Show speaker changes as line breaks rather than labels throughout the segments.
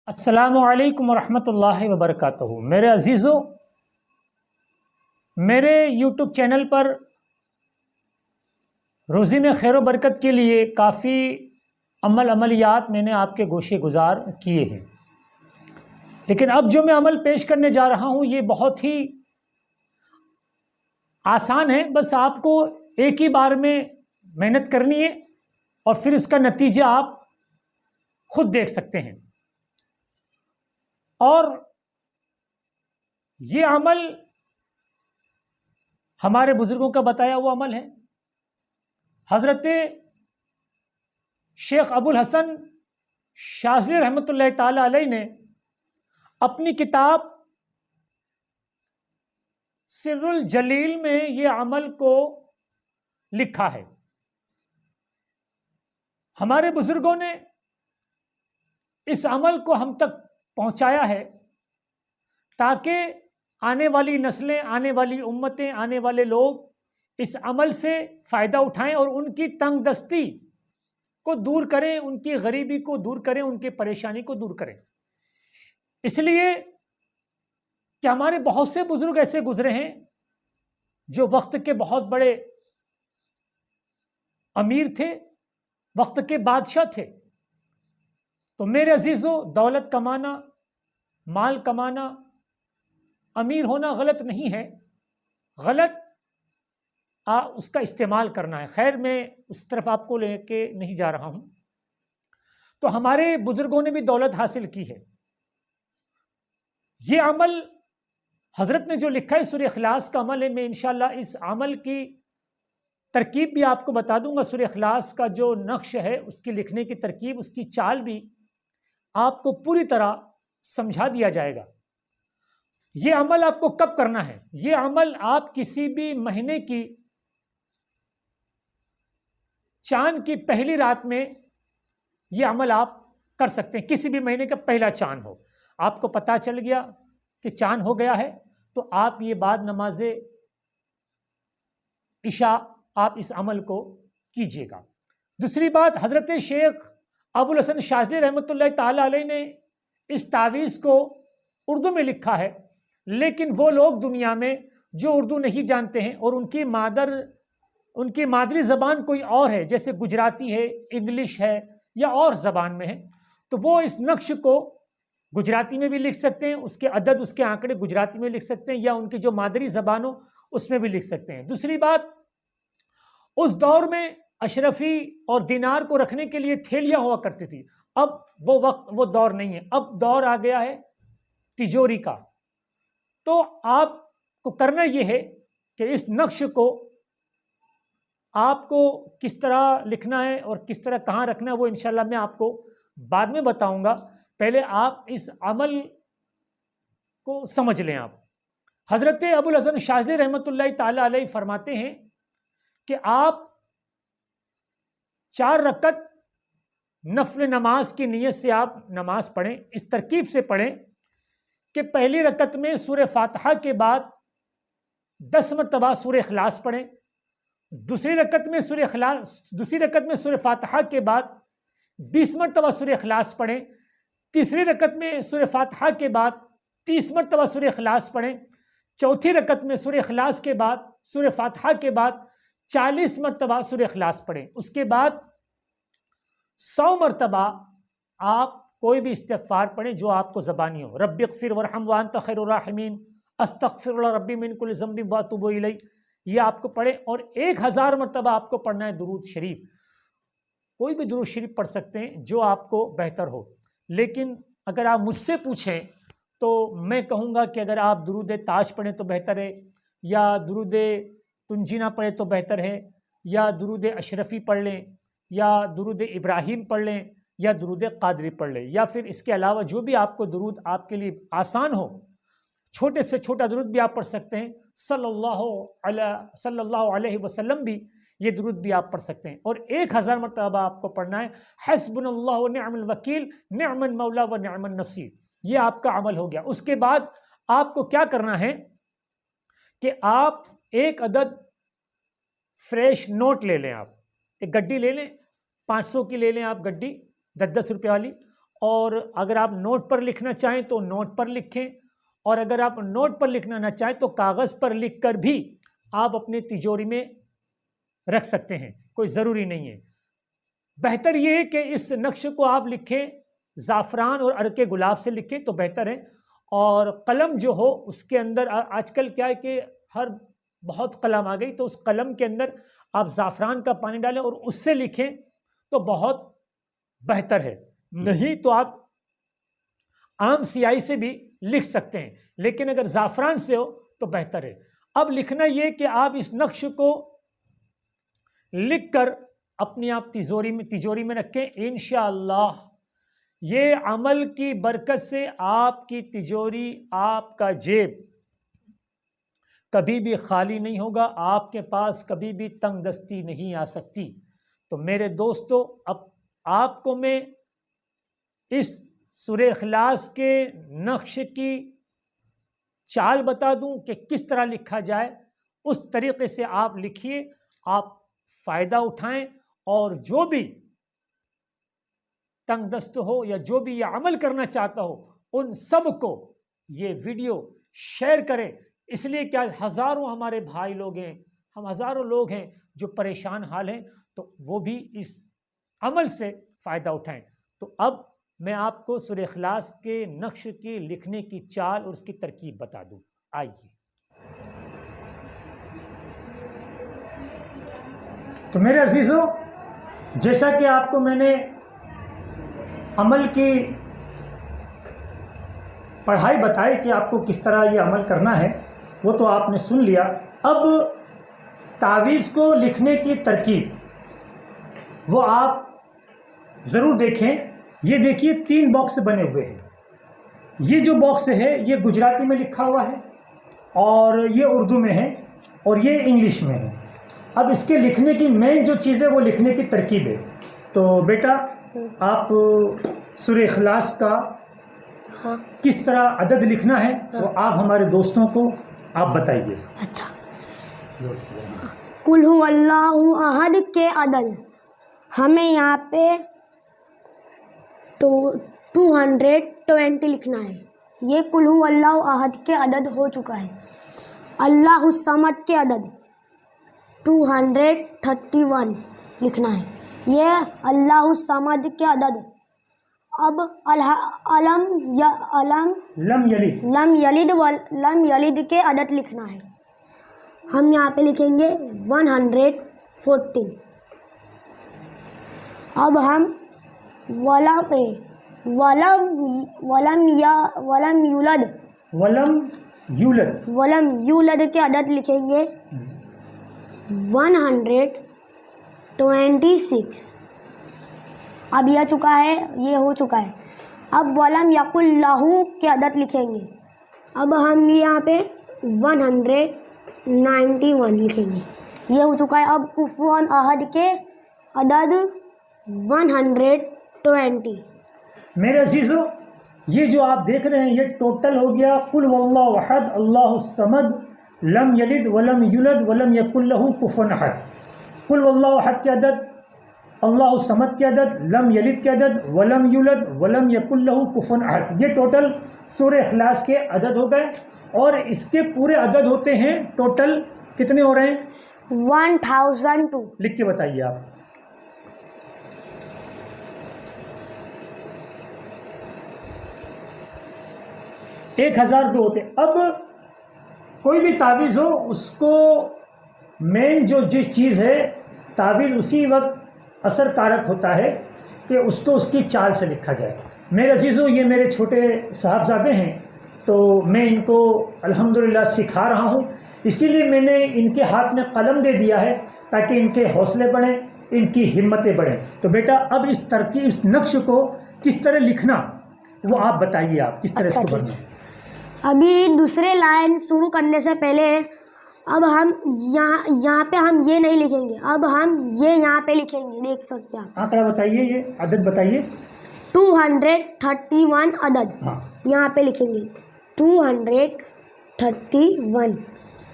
अस्सलामुअलैकुम वरहमतुल्लाहि वबरकातुहू। मेरे अजीज़ों, मेरे यूट्यूब चैनल पर रोज़ी में खैर बरकत के लिए काफ़ी अमलियात मैंने आपके गोशे गुजार किए हैं, लेकिन अब जो मैं अमल पेश करने जा रहा हूँ ये बहुत ही आसान है। बस आपको एक ही बार में मेहनत करनी है और फिर इसका नतीजा आप खुद देख सकते हैं। और ये अमल हमारे बुजुर्गों का बताया हुआ अमल है। हज़रत शेख अबुल हसन शाज़ली रहमतुल्लाह ताला अलैह ने अपनी किताब सिर्रुल जलील में ये अमल को लिखा है। हमारे बुजुर्गों ने इस अमल को हम तक पहुंचाया है ताकि आने वाली नस्लें, आने वाली उम्मतें, आने वाले लोग इस अमल से फ़ायदा उठाएं और उनकी तंगदस्ती को दूर करें, उनकी गरीबी को दूर करें, उनकी परेशानी को दूर करें। इसलिए कि हमारे बहुत से बुजुर्ग ऐसे गुजरे हैं जो वक्त के बहुत बड़े अमीर थे, वक्त के बादशाह थे। तो मेरे अजीज़ों, दौलत कमाना, माल कमाना, अमीर होना गलत नहीं है, गलत उसका इस्तेमाल करना है। खैर, मैं उस तरफ आपको लेके नहीं जा रहा हूं। तो हमारे बुजुर्गों ने भी दौलत हासिल की है। ये अमल हजरत ने जो लिखा है सूरह इखलास का अमल है। मैं इंशाअल्लाह इस अमल की तरकीब भी आपको बता दूंगा। सूरह इखलास का जो नक्श है, उसकी लिखने की तरकीब, उसकी चाल भी आपको पूरी तरह समझा दिया जाएगा। ये अमल आपको कब करना है? ये अमल आप किसी भी महीने की चांद की पहली रात में ये अमल आप कर सकते हैं। किसी भी महीने का पहला चांद हो, आपको पता चल गया कि चांद हो गया है, तो आप ये बाद नमाज़े इशा आप इस अमल को कीजिएगा। दूसरी बात, हज़रत शेख अबुल हसन शाज़ली रहमतुल्लाह ताला अलैह ने इस तावीज़ को उर्दू में लिखा है, लेकिन वो लोग दुनिया में जो उर्दू नहीं जानते हैं और उनकी मादरी ज़बान कोई और है, जैसे गुजराती है, इंग्लिश है या और ज़बान में है, तो वो इस नक्श को गुजराती में भी लिख सकते हैं, उसके अदद, उसके आंकड़े गुजराती में लिख सकते हैं, या उनकी जो मादरी ज़बान हो उसमें भी लिख सकते हैं। दूसरी बात, उस दौर में अशरफी और दिनार को रखने के लिए थैलियाँ हुआ करती थी। अब वो वक्त, वो दौर नहीं है। अब दौर आ गया है तिजोरी का। तो आपको करना ये है कि इस नक्श को आपको किस तरह लिखना है और किस तरह कहाँ रखना है, वो इंशाल्लाह मैं आपको बाद में बताऊंगा। पहले आप इस अमल को समझ लें। आप हज़रत अबुल हसन शाज़ली रहमतुल्लाह ताला अलैह फरमाते हैं कि आप 4 रकत नफल नमाज की नीयत से आप नमाज पढ़ें। इस तरकीब से पढ़ें कि पहली रकत में सूरह फातिहा के बाद 10 मरतबा सूरह इखलास पढ़ें। दूसरी रकत में सूरह फातिहा के बाद 20 मरतबा सूरह इखलास पढ़ें। तीसरी रकत में सूरह फातिहा के बाद 30 मरतबा सूरह इखलास पढ़ें। चौथी रकत में सूरह इखलास के बाद, सूरह फातिहा के बाद 40 मरतबा सूरह इखलास पढ़ें। उसके बाद 100 मरतबा आप कोई भी इस्तिग़फ़ार पढ़ें जो आपको ज़बानी हो। रब्बिग़फ़िर वरहम व अंत खैरुर राहिमीन, अस्तग़फ़िरुल्लाह रब्बी मिन कुल्लि ज़ंबिन व अतूबु इलैह, ये आपको पढ़ें। और 1000 मरतबा आपको पढ़ना है दुरूद शरीफ। कोई भी दुरूद शरीफ पढ़ सकते हैं जो आपको बेहतर हो, लेकिन अगर आप मुझसे पूछें तो मैं कहूँगा कि अगर आप दुरूद ताज पढ़ें तो बेहतर है, या दुरूद तुंजीना पढ़ें तो बेहतर है, या दुरूद अशरफ़ी पढ़ लें, या दुरूद इब्राहीम पढ़ लें, या दुरूद क़ादरी पढ़ लें, या फिर इसके अलावा जो भी आपको दुरूद आपके लिए आसान हो, छोटे से छोटा दुरूद भी आप पढ़ सकते हैं। सल्लल्लाहु अलैहि वसल्लम भी, ये दुरूद भी आप पढ़ सकते हैं। और 1000 मरतबा आपको पढ़ना है हस्बुनल्लाहु व निअमल वकील, निअमन मौला व निअमन नसीर। ये आपका अमल हो गया। उसके बाद आपको क्या करना है कि आप एक अदद फ्रेश नोट ले लें। आप एक गड्डी ले लें, 500 की ले लें आप गड्डी, 10-10 रुपये वाली, और अगर आप नोट पर लिखना चाहें तो नोट पर लिखें, और अगर आप नोट पर लिखना ना चाहें तो कागज़ पर लिखकर भी आप अपने तिजोरी में रख सकते हैं, कोई ज़रूरी नहीं है। बेहतर ये है कि इस नक्श को आप लिखें ज़ाफ़रान और अरके गुलाब से लिखें तो बेहतर है। और कलम जो हो उसके अंदर आजकल क्या है कि हर बहुत कलम आ गई, तो उस कलम के अंदर आप ज़ाफ़रान का पानी डालें और उससे लिखें तो बहुत बेहतर है। नहीं तो आप आम स्याही से भी लिख सकते हैं, लेकिन अगर ज़ाफ़रान से हो तो बेहतर है। अब लिखना ये कि आप इस नक्श को लिखकर अपनी आप तिजोरी में रखें। इंशाअल्लाह ये अमल की बरकत से आपकी तिजोरी, आपका जेब कभी भी खाली नहीं होगा, आपके पास कभी भी तंगदस्ती नहीं आ सकती। तो मेरे दोस्तों, अब आपको मैं इस सूरह इखलास के नक्श की चाल बता दूं कि किस तरह लिखा जाए। उस तरीके से आप लिखिए, आप फ़ायदा उठाएं, और जो भी तंगदस्त हो या जो भी ये अमल करना चाहता हो उन सब को ये वीडियो शेयर करें। इसलिए क्या हज़ारों हमारे भाई लोग हैं, हम हज़ारों लोग हैं जो परेशान हाल हैं, तो वो भी इस अमल से फ़ायदा उठाएं। तो अब मैं आपको सूरह इखलास के नक्श की लिखने की चाल और उसकी तरकीब बता दूं। आइए। तो मेरे अजीज़ों, जैसा कि आपको मैंने अमल की पढ़ाई बताई कि आपको किस तरह ये अमल करना है, वो तो आपने सुन लिया। अब तावीज़ को लिखने की तरकीब वो आप ज़रूर देखें। ये देखिए 3 बॉक्स बने हुए हैं। ये जो बॉक्स है ये गुजराती में लिखा हुआ है, और ये उर्दू में है, और ये इंग्लिश में है। अब इसके लिखने की मेन जो चीज़ है वो लिखने की तरकीब है। तो बेटा, आप सूरह इखलास का किस तरह अदद लिखना है वो आप हमारे दोस्तों को आप बताइए।
अच्छा, कुल हु अल्लाहु अहद के अदद हमें यहाँ पे 220 लिखना है। ये कुल हु अल्लाहु अहद के अदद हो चुका है। अल्लाहु समद के अदद 231 लिखना है। ये अल्लाहु समद के अदद। अब लम यलिद के अदद लिखना है। हम यहाँ पे लिखेंगे 114। अब हम वलम यूलद के अदद लिखेंगे 126। अब यह चुका है, ये हो चुका है। अब वलम यकुल लहू के अदद लिखेंगे। अब हम यहाँ पे 191 लिखेंगे। ये हो चुका है। अब कुफुवन अहद के अदद 120।
मेरे अजीज़ों, ये जो आप देख रहे हैं ये टोटल हो गया कुल वल्लाहु अहद अल्लाहु समद लम यलिद वलम यूलद वलम यकुल लहू कुफुवन अहद। कुल वल्लाहु अहद के अदद, अल्लाहु समद के अदद, लम यलिद के अदद, वलम यूलद वलम यकुल लहू कुफुवन अहद। ये टोटल सूरह इखलास के अदद हो गए, और इसके पूरे अदद होते हैं टोटल कितने हो रहे हैं?
1002।
लिख के बताइए आप। एक 1002 होते। अब कोई भी तावीज़ हो उसको मेन जो जिस चीज़ है तावीज़ उसी वक्त असर कारक होता है कि उसको उसकी चाल से लिखा जाए। मेरे अजीज़ों, ये मेरे छोटे साहबजादे हैं, तो मैं इनको अल्हम्दुलिल्लाह सिखा रहा हूँ। इसीलिए मैंने इनके हाथ में कलम दे दिया है ताकि इनके हौसले बढ़ें, इनकी हिम्मतें बढ़ें। तो बेटा, अब इस तरकीब, इस नक्श को किस तरह लिखना वो आप बताइए, आप किस तरह इसको बनना।
अभी दूसरे लाइन शुरू करने से पहले अब हम यहाँ पे हम ये नहीं लिखेंगे। अब हम ये यहाँ पे लिखेंगे, देख सकते हैं आप।
आंकड़ा बताइए, ये अदद बताइए।
231 अदद। हाँ, यहाँ पे लिखेंगे 231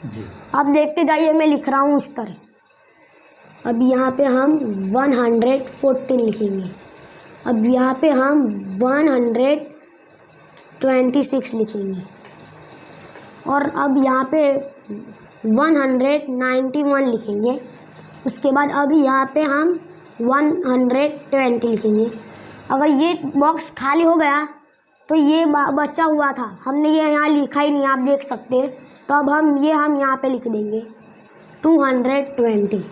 जी।
अब देखते जाइए, मैं लिख रहा हूँ इस तरह। अब यहाँ पे हम 114 लिखेंगे। अब यहाँ पे हम 126 लिखेंगे और अब यहाँ पे 191 लिखेंगे। उसके बाद अब यहाँ पे हम 120 लिखेंगे। अगर ये बॉक्स खाली हो गया तो ये बचा हुआ था, हमने ये यहाँ लिखा ही नहीं, आप देख सकते हैं। तो अब हम यहाँ पे लिख देंगे 220।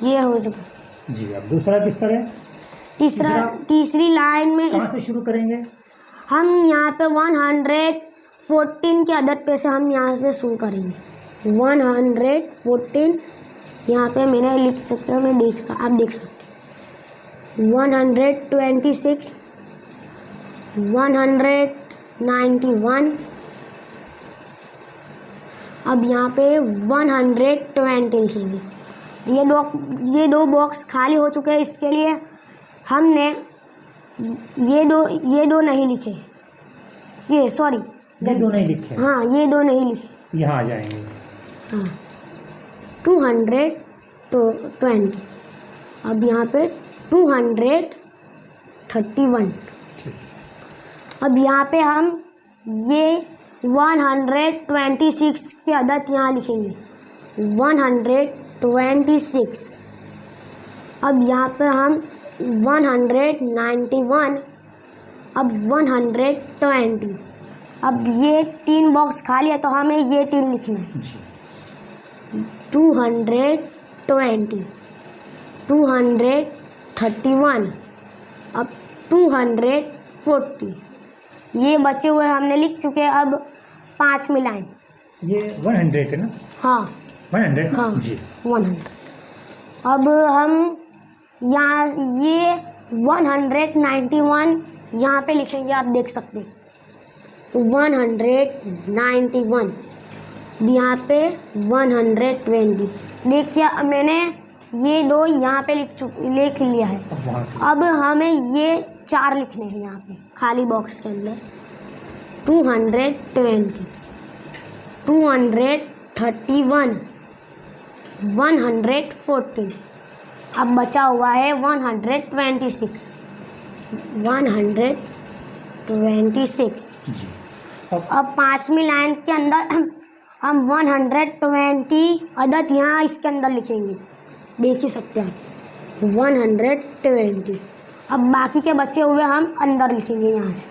ये हो सके
जी। अब दूसरा किस तरह?
तीसरी लाइन में
कहाँ से शुरू करेंगे?
हम यहाँ पे 114 के अदद पे से हम यहाँ पे शुरू करेंगे। 114 यहाँ पे मैंने लिख सकते हो, आप देख सकते हैं। 126, 191, अब यहाँ पे 120 लिखेंगे। ये दो बॉक्स खाली हो चुके हैं, इसके लिए हमने ये दो नहीं लिखे, ये सॉरी
ये दो नहीं लिखे।
हाँ, ये दो नहीं लिखे,
यहाँ आ जाएंगे।
हाँ 220। अब यहाँ पे 231। अब यहाँ पे हम ये 126 के अदद यहाँ लिखेंगे। 126। अब यहाँ पे हम 191, अब 120। अब ये 3 बॉक्स खाली है तो हमें ये 3 लिखना है। 220, 231, अब 240। ये बचे हुए हमने लिख चुके हैं। अब 5 मिलाएं।
ये 100 है ना?
हाँ
100
हाँ
जी।
100। अब हम यहाँ ये 191 यहाँ पे लिखेंगे, आप देख सकते हैं 191। यहाँ पे 120। देखिए मैंने ये दो यहाँ पे लिख लिया है। अब हमें ये 4 लिखने हैं यहाँ पे खाली बॉक्स के अंदर। 220, 231, 114। अब बचा हुआ है 126। 126। अब 5वीं लाइन के अंदर हम 120 अदद यहाँ इसके अंदर लिखेंगे, देख ही सकते हैं 120। अब बाकी के बचे हुए हम अंदर लिखेंगे यहाँ से।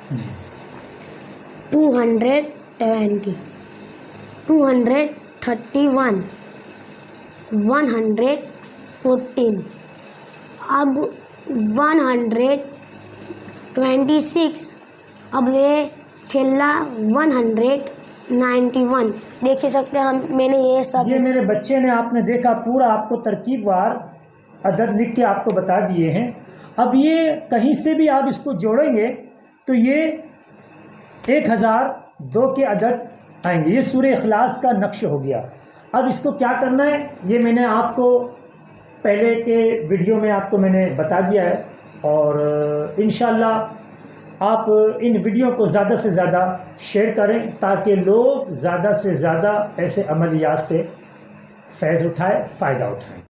220, 231, 114। अब 126। अब ये छेल्ला 191। देख सकते हैं हम, मैंने ये सब
ये मेरे बच्चे ने, आपने देखा पूरा आपको तरकीबवार अदद लिख के आपको बता दिए हैं। अब ये कहीं से भी आप इसको जोड़ेंगे तो ये 1002 के अदद आएंगे। ये सूरह इखलास का नक्श हो गया। अब इसको क्या करना है ये मैंने आपको पहले के वीडियो में आपको मैंने बता दिया है, और इंशाअल्लाह आप इन वीडियो को ज़्यादा से ज़्यादा शेयर करें ताकि लोग ज़्यादा से ज़्यादा ऐसे अमलियात से फ़ैज़ उठाए, फ़ायदा उठाएं।